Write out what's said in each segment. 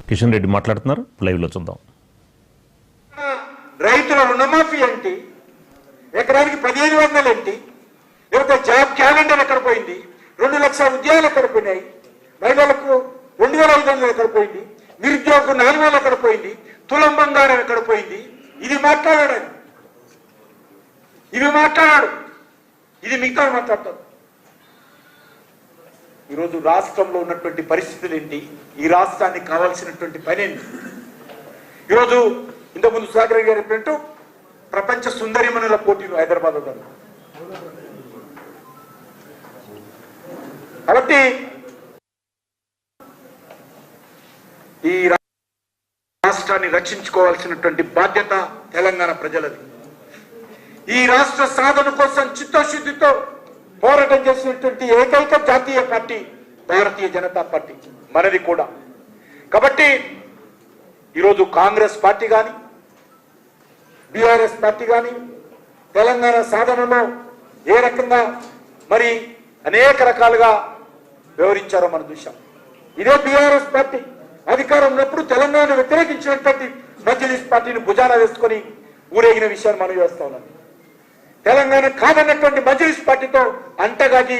కిషన్ రెడ్డి మాట్లాడుతున్నారు, లైవ్లో చూద్దాం. రైతుల రుణమాఫీ ఏంటి, ఎకరానికి 1500 ఏంటి, లేకపోతే జాబ్ క్యాలెండర్ ఎక్కడ పోయింది, 2 లక్షల ఉద్యోగాలు ఎక్కడ పోయినాయి, మహిళలకు 2500 ఎక్కడ పోయింది, నిరుద్యోగం 4000 ఎక్కడ పోయింది, తులం బంగారం ఎక్కడ పోయింది, ఇది మాట్లాడాడు. ఇవి మాట్లాడాడు, ఇది మిగతా మాట్లాడతాడు. ఈరోజు రాష్ట్రంలో ఉన్నటువంటి పరిస్థితులు ఏంటి, ఈ రాష్ట్రానికి కావాల్సినటువంటి పని ఏంటి? ఈరోజు ఇంతకుముందు సుధాకర్ గారు చెప్పినట్టు ప్రపంచ సుందరిమణుల పోటీలు హైదరాబాద్ గారు. కాబట్టి ఈ రాష్ట్రాన్ని రక్షించుకోవాల్సినటువంటి బాధ్యత తెలంగాణ ప్రజలది. ఈ రాష్ట్ర సాధన కోసం చిత్తశుద్ధితో పోరాటం చేసినటువంటి ఏకైక జాతీయ పార్టీ భారతీయ జనతా పార్టీ మనది కూడా. కాబట్టి ఈరోజు కాంగ్రెస్ పార్టీ కానీ బీఆర్ఎస్ పార్టీ కానీ తెలంగాణ సాధనలో ఏ రకంగా మరి అనేక రకాలుగా వ్యవహరించారో మనం చూసాం. ఇదే బీఆర్ఎస్ పార్టీ అధికారం ఉన్నప్పుడు తెలంగాణ వ్యతిరేకించినటువంటి మజ్లిస్ పార్టీని భుజాన వేసుకొని ఊరేగిన విషయాన్ని మనం చేస్తా ఉన్నాం. తెలంగాణ కాదన్నటువంటి మజ్లిస్ పార్టీతో అంటగాగి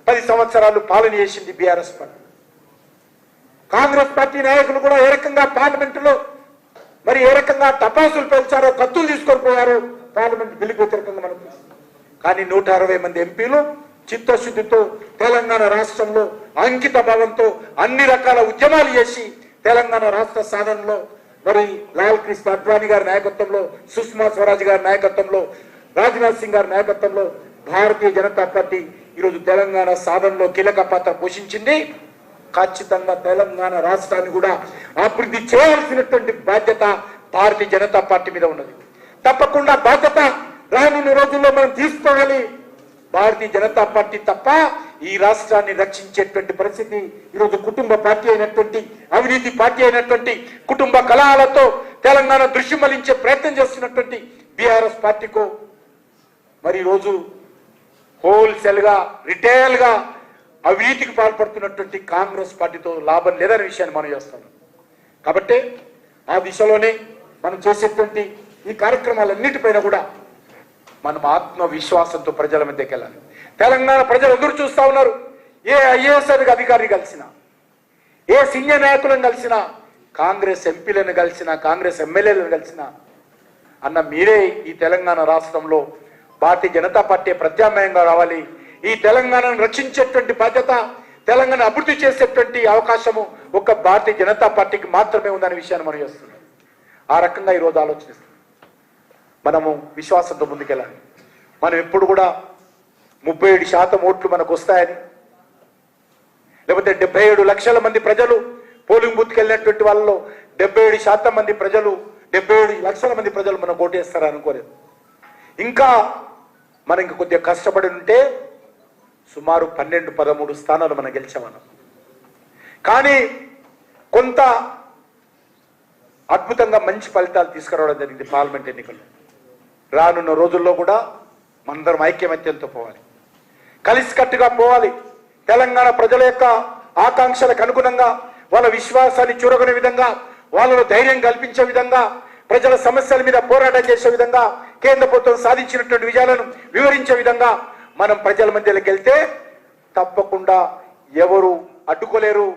10 సంవత్సరాలు పాలన చేసింది బీఆర్ఎస్ పార్టీ. కాంగ్రెస్ పార్టీ నాయకులు కూడా ఏ రకంగా పార్లమెంటులో మరి ఏ రకంగా టపాసులు పేల్చారో, కత్తులు తీసుకొని పోయారో పార్లమెంట్ బిల్లుకు వ్యతిరేకంగా మనం. కానీ 160 మంది ఎంపీలు చిత్తశుద్ధితో తెలంగాణ రాష్ట్రంలో అంకిత భావంతో అన్ని రకాల ఉద్యమాలు చేసి తెలంగాణ రాష్ట్ర సాధనలో మరి లాల్ కృష్ణ అద్వానీ గారి నాయకత్వంలో, సుష్మా స్వరాజ్ గారి నాయకత్వంలో, రాజ్నాథ్ సింగ్ గారి నాయకత్వంలో భారతీయ జనతా పార్టీ ఈరోజు తెలంగాణ సాధనలో కీలక పాత్ర పోషించింది. ఖచ్చితంగా తెలంగాణ రాష్ట్రాన్ని కూడా అభివృద్ధి చేయాల్సినటువంటి బాధ్యత భారతీయ జనతా పార్టీ మీద ఉన్నది. తప్పకుండా బాధ్యత రానున్న రోజుల్లో మనం తీసుకోవాలి. భారతీయ జనతా పార్టీ తప్ప ఈ రాష్ట్రాన్ని రక్షించేటువంటి పరిస్థితి ఈరోజు కుటుంబ పార్టీ అయినటువంటి, అవినీతి పార్టీ అయినటువంటి, కుటుంబ కలహాలతో తెలంగాణ దృశ్యం మళ్లించే ప్రయత్నం చేస్తున్నటువంటి బీఆర్ఎస్ పార్టీకో, మరి ఈరోజు హోల్సేల్ గా రిటైల్ గా అవినీతికి పాల్పడుతున్నటువంటి కాంగ్రెస్ పార్టీతో లాభం లేదనే విషయాన్ని మనం చేస్తున్నాం. కాబట్టి ఆ దిశలోనే మనం చేసేటువంటి ఈ కార్యక్రమాలన్నిటిపైన కూడా మనం ఆత్మవిశ్వాసంతో ప్రజల మధ్యకి వెళ్ళాలి. తెలంగాణ ప్రజలు ఎదురు చూస్తా ఉన్నారు. ఏ ఐఏఎస్ అధికారిని కలిసినా, ఏ సీనియర్ నాయకులను కలిసినా, కాంగ్రెస్ ఎంపీలను కలిసినా, కాంగ్రెస్ ఎమ్మెల్యేలను కలిసినా, అన్న మీరే ఈ తెలంగాణ రాష్ట్రంలో భారతీయ జనతా పార్టీ ప్రత్యామ్నాయంగా రావాలి, ఈ తెలంగాణను రక్షించేటువంటి బాధ్యత, తెలంగాణ అభివృద్ధి చేసేటువంటి అవకాశము ఒక్క భారతీయ జనతా పార్టీకి మాత్రమే ఉందనే విషయాన్ని మనం చేస్తున్నాం. ఆ రకంగా ఈరోజు ఆలోచిస్తున్నాం. మనము విశ్వాసంతో ముందుకెళ్ళాలి. మనం ఎప్పుడు కూడా 37% ఓట్లు మనకు వస్తాయని, లేకపోతే 77 లక్షల మంది ప్రజలు పోలింగ్ బూత్కి వెళ్ళినటువంటి వాళ్ళలో 77% మంది ప్రజలు, 77 లక్షల మంది ప్రజలు మనం ఓటేస్తారని అనుకోలేదు. ఇంకా మనం ఇంకా కొద్దిగా కష్టపడి ఉంటే సుమారు 12-13 స్థానాలు మనం గెలిచామన్నాం. కానీ కొంత అద్భుతంగా మంచి ఫలితాలు తీసుకురావడం జరిగింది పార్లమెంట్ ఎన్నికల్లో. రానున్న రోజుల్లో కూడా మనందరం ఐక్యమత్యంతో పోవాలి, కలిసికట్టుగా పోవాలి. తెలంగాణ ప్రజల యొక్క ఆకాంక్షలకు అనుగుణంగా, వాళ్ళ విశ్వాసాన్ని చూరగొనే విధంగా, వాళ్ళలో ధైర్యం కల్పించే విధంగా, ప్రజల సమస్యల మీద పోరాటం చేసే విధంగా, కేంద్ర ప్రభుత్వం సాధించినటువంటి విజయాలను వివరించే విధంగా మనం ప్రజల మధ్యలోకి వెళ్తే తప్పకుండా ఎవరు అడ్డుకోలేరు.